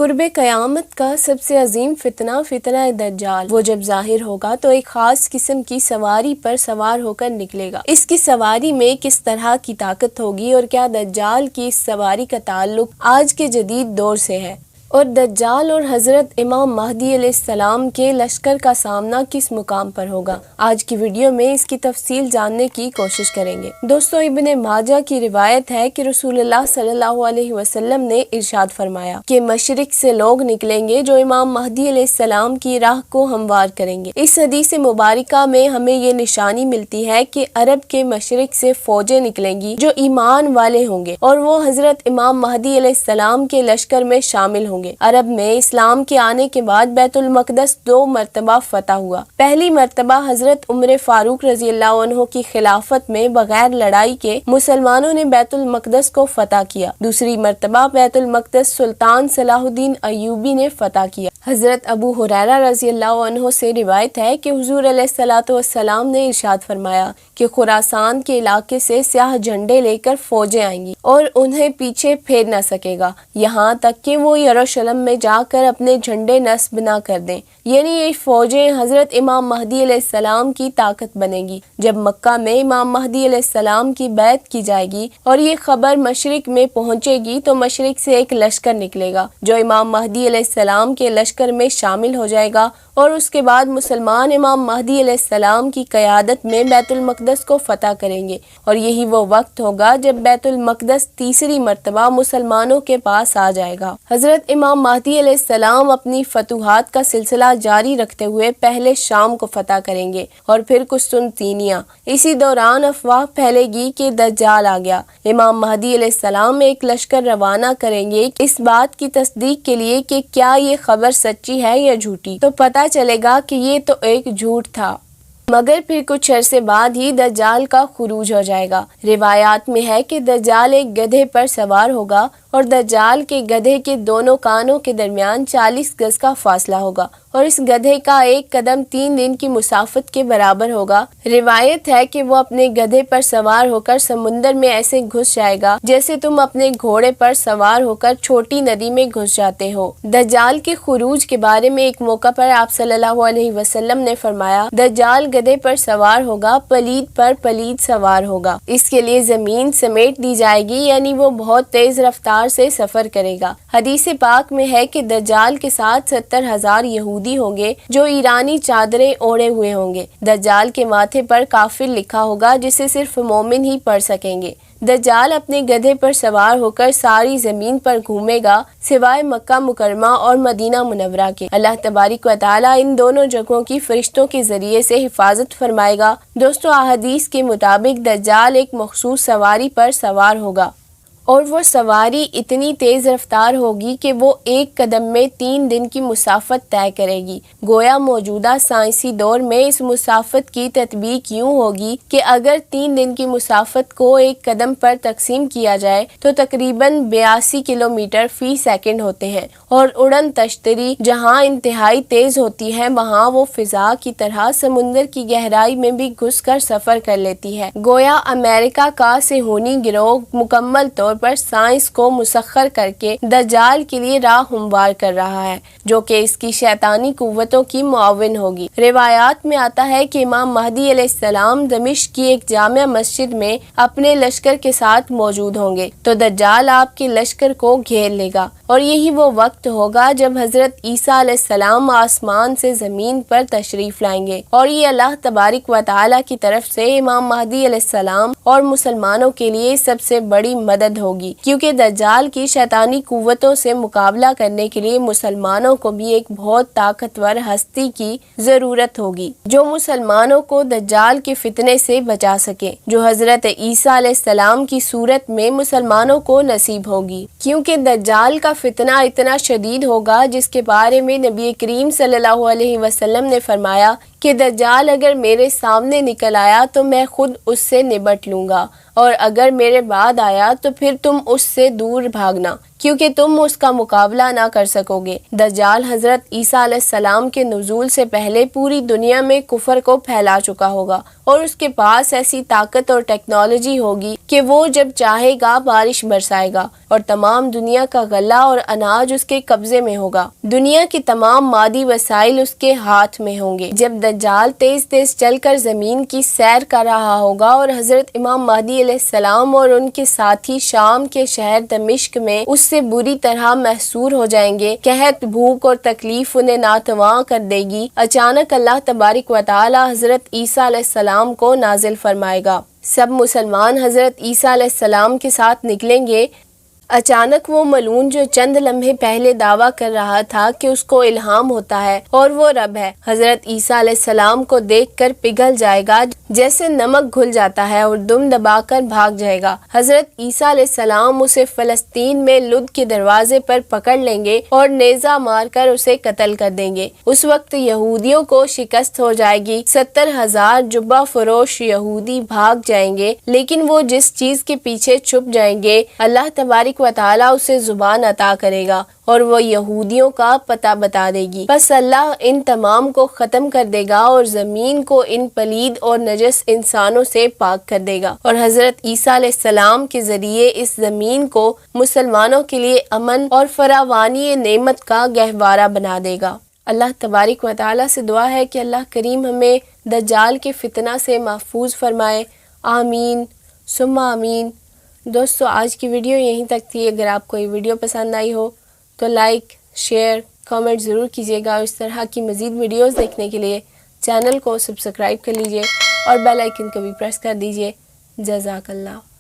قرب قیامت کا سب سے عظیم فتنہ دجال وہ جب ظاہر ہوگا تو ایک خاص قسم کی سواری پر سوار ہو کر نکلے گا۔ اس کی سواری میں کس طرح کی طاقت ہوگی اور کیا دجال کی اس سواری کا تعلق آج کے جدید دور سے ہے، اور دجال اور حضرت امام مہدی علیہ السلام کے لشکر کا سامنا کس مقام پر ہوگا، آج کی ویڈیو میں اس کی تفصیل جاننے کی کوشش کریں گے۔ دوستو، ابن ماجہ کی روایت ہے کہ رسول اللہ صلی اللہ علیہ وسلم نے ارشاد فرمایا کہ مشرق سے لوگ نکلیں گے جو امام مہدی علیہ السلام کی راہ کو ہموار کریں گے۔ اس حدیث مبارکہ میں ہمیں یہ نشانی ملتی ہے کہ عرب کے مشرق سے فوجیں نکلیں گی جو ایمان والے ہوں گے اور وہ حضرت امام مہدی علیہ السلام کے لشکر میں شامل ہوں گے۔ عرب میں اسلام کے آنے کے بعد بیت المقدس 2 مرتبہ فتح ہوا۔ پہلی مرتبہ حضرت عمر فاروق رضی اللہ عنہ کی خلافت میں بغیر لڑائی کے مسلمانوں نے بیت المقدس کو فتح کیا۔ دوسری مرتبہ بیت المقدس سلطان صلاح الدین ایوبی نے فتح کیا۔ حضرت ابو ہریرہ رضی اللہ عنہ سے روایت ہے کہ حضور علیہ الصلوۃ والسلام نے ارشاد فرمایا کہ خراسان کے علاقے سے سیاہ جھنڈے لے کر فوجیں آئیں گی اور انہیں پیچھے پھیر نہ سکے گا یہاں تک کہ وہ یروشلم میں جا کر اپنے جھنڈے نصب نہ کر دیں، یعنی یہ فوجیں حضرت امام مہدی علیہ السلام کی طاقت بنے گی۔ جب مکہ میں امام مہدی علیہ السلام کی بیعت کی جائے گی اور یہ خبر مشرق میں پہنچے گی تو مشرق سے ایک لشکر نکلے گا جو امام مہدی علیہ السلام کے لشکر میں شامل ہو جائے گا، اور اس کے بعد مسلمان امام مہدی علیہ السلام کی قیادت میں بیت المقدس کو فتح کریں گے، اور یہی وہ وقت ہوگا جب بیت المقدس تیسری مرتبہ مسلمانوں کے پاس آ جائے گا۔ حضرت امام مہدی علیہ السلام اپنی فتوحات کا سلسلہ جاری رکھتے ہوئے پہلے شام کو فتح کریں گے اور پھر قسطنطنیہ۔ اسی دوران افواہ پھیلے گی کہ دجال آ گیا۔ امام مہدی علیہ السلام ایک لشکر روانہ کریں گے اس بات کی تصدیق کے لیے کہ کیا یہ خبر سچی ہے یا جھوٹی، تو پتہ چلے گا کہ یہ تو ایک جھوٹ تھا، مگر پھر کچھ عرصے بعد ہی دجال کا خروج ہو جائے گا۔ روایات میں ہے کہ دجال ایک گدھے پر سوار ہوگا اور دجال کے گدھے کے دونوں کانوں کے درمیان 40 گز کا فاصلہ ہوگا، اور اس گدھے کا ایک قدم 3 دن کی مسافت کے برابر ہوگا۔ روایت ہے کہ وہ اپنے گدھے پر سوار ہو کر سمندر میں ایسے گھس جائے گا جیسے تم اپنے گھوڑے پر سوار ہو کر چھوٹی ندی میں گھس جاتے ہو۔ دجال کے خروج کے بارے میں ایک موقع پر آپ صلی اللہ علیہ وسلم نے فرمایا، دجال گدھے پر سوار ہوگا، پلید پر پلید سوار ہوگا، اس کے لیے زمین سمیٹ دی جائے گی، یعنی وہ بہت تیز رفتار سے سفر کرے گا۔ حدیث پاک میں ہے کہ دجال کے ساتھ 70,000 یہودی ہوں گے جو ایرانی چادریں اوڑھے ہوئے ہوں گے۔ دجال کے ماتھے پر کافر لکھا ہوگا جسے صرف مومن ہی پڑھ سکیں گے۔ دجال اپنے گدھے پر سوار ہو کر ساری زمین پر گھومے گا سوائے مکہ مکرمہ اور مدینہ منورہ کے۔ اللہ تبارک و تعالیٰ ان دونوں جگہوں کی فرشتوں کے ذریعے سے حفاظت فرمائے گا۔ دوستو، احادیث کے مطابق دجال ایک مخصوص سواری پر سوار ہوگا، اور وہ سواری اتنی تیز رفتار ہوگی کہ وہ ایک قدم میں 3 دن کی مسافت طے کرے گی۔ گویا موجودہ سائنسی دور میں اس مسافت کی تطبیق یوں ہوگی کہ اگر 3 دن کی مسافت کو ایک قدم پر تقسیم کیا جائے تو تقریباً 82 کلومیٹر فی سیکنڈ ہوتے ہیں، اور اڑن تشتری جہاں انتہائی تیز ہوتی ہے وہاں وہ فضا کی طرح سمندر کی گہرائی میں بھی گھس کر سفر کر لیتی ہے۔ گویا امریکہ کا صہیونی گروہ مکمل طور پر سائنس کو مسخر کر کے دجال کے لیے راہ ہموار کر رہا ہے، جو کہ اس کی شیطانی قوتوں کی معاون ہوگی۔ روایات میں آتا ہے کہ امام مہدی علیہ السلام دمشق کی ایک جامع مسجد میں اپنے لشکر کے ساتھ موجود ہوں گے تو دجال آپ کے لشکر کو گھیر لے گا، اور یہی وہ وقت ہوگا جب حضرت عیسیٰ علیہ السلام آسمان سے زمین پر تشریف لائیں گے، اور یہ اللہ تبارک و تعالیٰ کی طرف سے امام مہدی علیہ السلام اور مسلمانوں کے لیے سب سے بڑی مدد ہوگی، کیونکہ دجال کی شیطانی قوتوں سے مقابلہ کرنے کے لیے مسلمانوں کو بھی ایک بہت طاقتور ہستی کی ضرورت ہوگی جو مسلمانوں کو دجال کے فتنے سے بچا سکے، جو حضرت عیسیٰ علیہ السلام کی صورت میں مسلمانوں کو نصیب ہوگی، کیونکہ دجال کا فتنہ اتنا شدید ہوگا جس کے بارے میں نبی کریم صلی اللہ علیہ وسلم نے فرمایا کہ دجال اگر میرے سامنے نکل آیا تو میں خود اس سے نبٹ لوں گا، اور اگر میرے بعد آیا تو پھر تم اس سے دور بھاگنا، کیونکہ تم اس کا مقابلہ نہ کر سکو گے۔ دجال حضرت عیسیٰ علیہ السلام کے نزول سے پہلے پوری دنیا میں کفر کو پھیلا چکا ہوگا اور اس کے پاس ایسی طاقت اور ٹیکنالوجی ہوگی کہ وہ جب چاہے گا بارش برسائے گا اور تمام دنیا کا غلہ اور اناج اس کے قبضے میں ہوگا۔ دنیا کی تمام مادی وسائل اس کے ہاتھ میں ہوں گے۔ جب دجال تیز تیز چل کر زمین کی سیر کر رہا ہوگا اور حضرت امام مہدی علیہ السلام اور ان کے ساتھی شام کے شہر دمشق میں اس سے بری طرح محصور ہو جائیں گے، قحط، بھوک اور تکلیف انہیں ناتواں کر دے گی، اچانک اللہ تبارک و تعالی حضرت عیسیٰ علیہ السلام کو نازل فرمائے گا۔ سب مسلمان حضرت عیسیٰ علیہ السلام کے ساتھ نکلیں گے۔ اچانک وہ ملعون جو چند لمحے پہلے دعویٰ کر رہا تھا کہ اس کو الہام ہوتا ہے اور وہ رب ہے، حضرت عیسیٰ علیہ السلام کو دیکھ کر پگھل جائے گا جیسے نمک گھل جاتا ہے اور دم دبا کر بھاگ جائے گا۔ حضرت عیسیٰ علیہ السلام اسے فلسطین میں لد کے دروازے پر پکڑ لیں گے اور نیزہ مار کر اسے قتل کر دیں گے۔ اس وقت یہودیوں کو شکست ہو جائے گی، 70,000 جبہ فروش یہودی بھاگ جائیں گے، لیکن وہ جس چیز کے پیچھے چھپ جائیں گے اللہ تبارک و تعالیٰ اسے زبان عطا کرے گا اور وہ یہودیوں کا پتہ بتا دے گی۔ بس اللہ ان تمام کو ختم کر دے گا اور زمین کو ان پلید اور نجس انسانوں سے پاک کر دے گا اور حضرت عیسیٰ علیہ السلام کے ذریعے اس زمین کو مسلمانوں کے لیے امن اور فراوانی نعمت کا گہوارہ بنا دے گا۔ اللہ تبارک و تعالیٰ سے دعا ہے کہ اللہ کریم ہمیں دجال کے فتنہ سے محفوظ فرمائے۔ آمین ثم آمین۔ دوستو آج کی ویڈیو یہیں تک تھی۔ اگر آپ کو یہ ویڈیو پسند آئی ہو تو لائک، شیئر، کامنٹ ضرور کیجیے گا۔ اس طرح کی مزید ویڈیوز دیکھنے کے لیے چینل کو سبسکرائب کر لیجیے اور بیل آئیکن کو بھی پریس کر دیجیے۔ جزاک اللہ۔